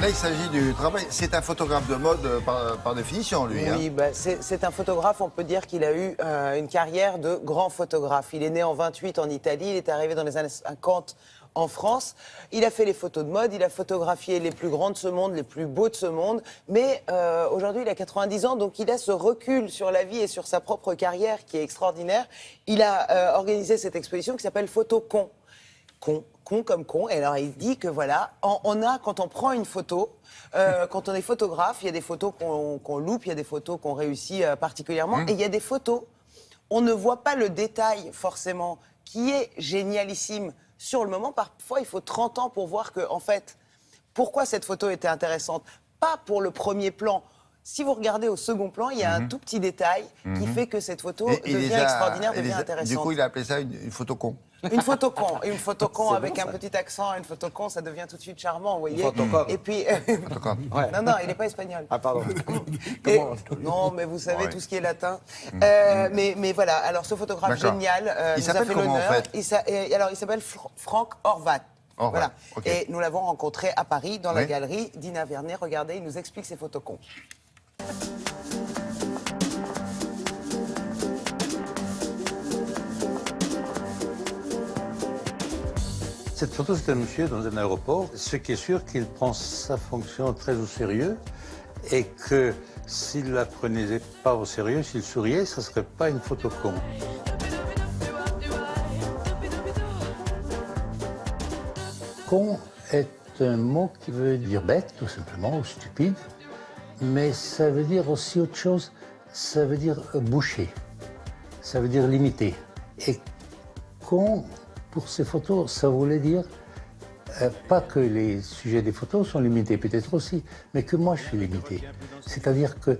là, il s'agit du travail. C'est un photographe de mode par définition, lui. Oui, bah, c'est un photographe, on peut dire qu'il a eu une carrière de grand photographe. Il est né en 28 en Italie, il est arrivé dans les années 50 en France. Il a fait les photos de mode, il a photographié les plus grands de ce monde, les plus beaux de ce monde. Mais aujourd'hui, il a 90 ans, donc il a ce recul sur la vie et sur sa propre carrière qui est extraordinaire. Il a organisé cette exposition qui s'appelle Photo Con. Con comme con. Et alors, il dit que voilà, quand on prend une photo, quand on est photographe, il y a des photos qu'on loupe, il y a des photos qu'on réussit particulièrement, et il y a des photos, on ne voit pas le détail forcément, qui est génialissime sur le moment. Parfois, il faut 30 ans pour voir que, en fait, pourquoi cette photo était intéressante. Pas pour le premier plan. Si vous regardez au second plan, il y a un tout petit détail qui fait que cette photo devient extraordinaire, devient intéressante. Du coup, il a appelé ça une photo con. Une photo con avec un petit accent, une photo con, ça devient tout de suite charmant, vous voyez. Et puis, Ouais. non, il n'est pas espagnol. Ah, pardon. Non, mais vous savez tout ce qui est latin. Mais voilà, alors ce photographe génial Il nous a s'appelle fait comment, l'honneur. en fait Alors, il s'appelle Franck Horvat. Voilà. Okay. Et nous l'avons rencontré à Paris, dans la galerie Dina Vernet. Regardez, il nous explique ses photos cons. Cette photo, c'est un monsieur dans un aéroport. Ce qui est sûr, qu'il prend sa fonction très au sérieux et que s'il la prenait pas au sérieux, s'il souriait, ça serait pas une photo con. Con est un mot qui veut dire bête, tout simplement, ou stupide, mais ça veut dire aussi autre chose. Ça veut dire bouché, ça veut dire limité. Et con, pour ces photos, ça voulait dire pas que les sujets des photos sont limités, peut-être aussi, mais que moi je suis limité. C'est-à-dire que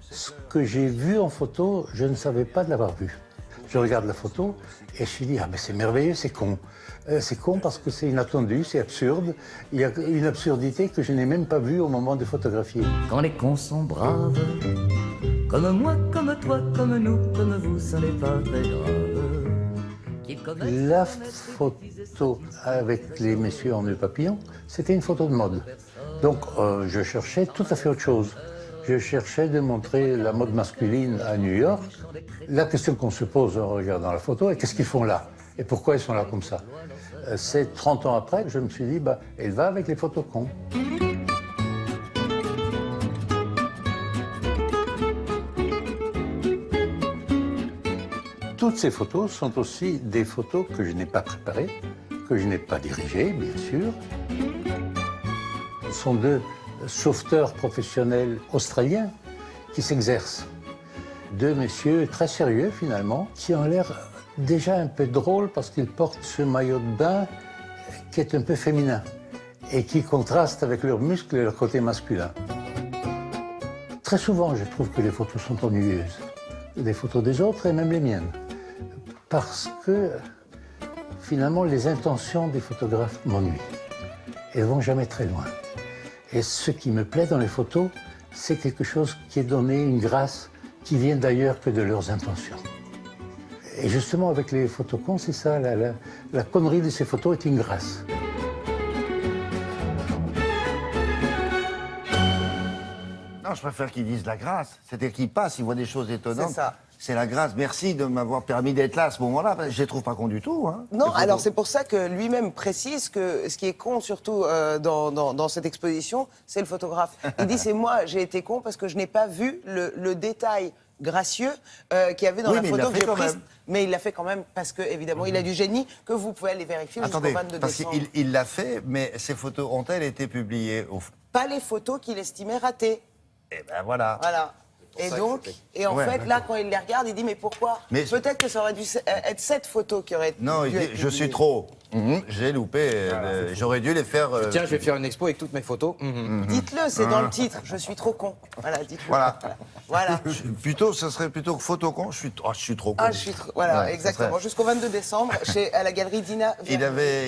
ce que j'ai vu en photo, je ne savais pas de l'avoir vu. Je regarde la photo et je me dis, ah mais c'est merveilleux, c'est con. C'est con parce que c'est inattendu, c'est absurde. Il y a une absurdité que je n'ai même pas vue au moment de photographier. Quand les cons sont braves, comme moi, comme toi, comme nous, comme vous, ça n'est pas très grave. La photo avec les messieurs en nœud papillon, c'était une photo de mode. Donc je cherchais tout à fait autre chose. Je cherchais de montrer la mode masculine à New York. La question qu'on se pose en regardant la photo est qu'est-ce qu'ils font là? Et pourquoi ils sont là comme ça? C'est 30 ans après que je me suis dit, bah, elle va avec les photos cons. Toutes ces photos sont aussi des photos que je n'ai pas préparées, que je n'ai pas dirigées, bien sûr. Ce sont deux sauveteurs professionnels australiens qui s'exercent. Deux messieurs très sérieux, finalement, qui ont l'air déjà un peu drôles parce qu'ils portent ce maillot de bain qui est un peu féminin et qui contraste avec leurs muscles et leur côté masculin. Très souvent, je trouve que les photos sont ennuyeuses. Les photos des autres et même les miennes. Parce que, finalement, les intentions des photographes m'ennuient. Elles ne vont jamais très loin. Et ce qui me plaît dans les photos, c'est quelque chose qui est donné, une grâce, qui vient d'ailleurs que de leurs intentions. Et justement, avec les photos cons, c'est ça, la connerie de ces photos est une grâce. Non, je préfère qu'ils disent la grâce. C'est-à-dire qu'ils passent, ils voient des choses étonnantes. C'est ça. C'est la grâce. Merci de m'avoir permis d'être là à ce moment-là. Je les trouve pas cons du tout. Hein, non, alors c'est pour ça que lui-même précise que ce qui est con, surtout dans cette exposition, c'est le photographe. Il dit, c'est moi, j'ai été con parce que je n'ai pas vu le détail gracieux qu'il y avait dans la photo que j'ai prise. Mais il l'a fait quand même parce que, évidemment, il a du génie que vous pouvez aller vérifier jusqu'au 22 décembre. Parce qu'il l'a fait, mais ces photos ont-elles été publiées Pas les photos qu'il estimait ratées. Eh ben voilà. Voilà. Et donc, en fait, là, quand il les regarde, il dit, mais pourquoi? Peut-être que ça aurait dû être cette photo qui aurait Non, il dit, je suis trop. J'ai loupé. J'aurais dû les faire... Tiens, je vais faire une expo avec toutes mes photos. Dites-le, c'est dans le titre. Je suis trop con. Voilà, dites-le. Voilà. Plutôt, ce serait plutôt photo con. Je suis trop con. Voilà, exactement. Jusqu'au 22 décembre, à la galerie Dina Vernet.